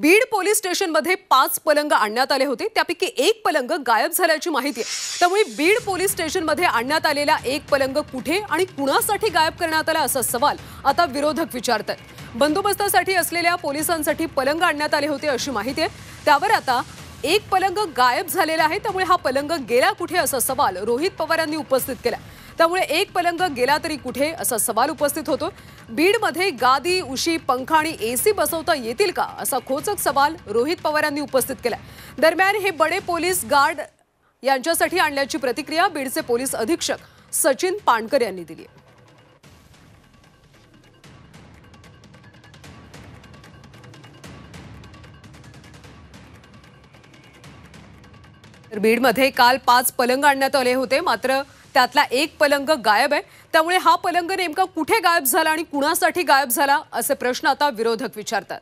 Beed police स्टेशनमध्ये 5 पलंग आणण्यात आले होते, त्यापैकी एक पलंग गायब झाल्याची माहिती आहे। त्यामुळे बीड पोलीस स्टेशनमध्ये आणण्यात आलेला एक पलंग कुठे आणि कुणासाठी गायब करण्यात आला असा सवाल आता विरोधक विचारतात। बंदोबस्तासाठी असलेल्या पोलिसांसाठी पलंग आणण्यात आले होते अशी माहिती आहे। त्यावर आता एक पलंग गायब झालेला आहे, त्यामुळे हा पलंग गेला कुठे असा सवाल रोहित पवार यांनी उपस्थित केला। त्यामुळे एक पलंग गेला तरी कुठे असा सवाल उपस्थित होतो। बीडमध्ये गादी, उशी, पंखा आणि एसी बसवता येतील का असा खोचक सवाल रोहित पवार यांनी उपस्थित केला। दरम्यान हे बडे पोलीस गार्ड यांच्यासाठी आणल्याची प्रतिक्रिया बीडचे पोलीस अधीक्षक सचिन पाणकर यांनी दिली आहे। बीडमध्ये काल 5 पलंग आणण्यात आले होते, मात्र त्यातला एक पलंग गायब आहे। त्यामुळे हा पलंग नेमका कुठे गायब झाला आणि कुणासाठी गायब झाला असे प्रश्न आता विरोधक विचारतात।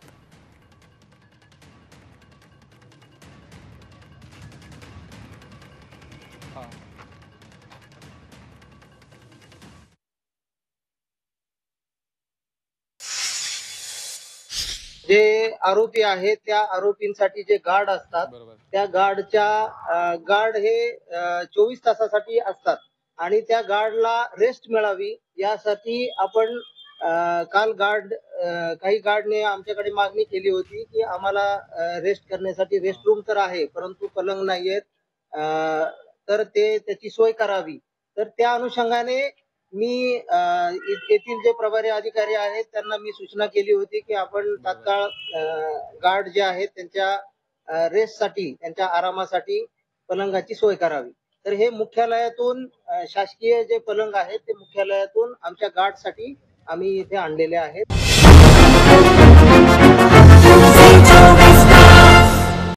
जे आरोपी आहेत त्या आरोपींसाठी जे गार्ड असतात त्या गार्ड हे 24 तासासाठी असतात आणि त्या गार्डला रेस्ट मिळावी यासाठी आपण काल काही गार्डने आमच्याकडे मागणी केली होती की आम्हाला रेस्ट करण्यासाठी रेस्ट रूम तर आहे परंतु पलंग नाहीयेत, तर त्याची सोय करावी। तर त्या अनुषंगाने मी येथील जे प्रभारी अधिकारी आहेत त्यांना मी सूचना केली होती की आपण तात्काळ गार्ड जे आहेत त्यांच्या रेस्टसाठी, त्यांच्या आरामासाठी पलंगाची सोय करावी। तर हे मुख्यालयातून शासकीय जे पलंग आहेत ते मुख्यालयातून आमच्या गार्डसाठी आम्ही इथे आणलेले आहेत।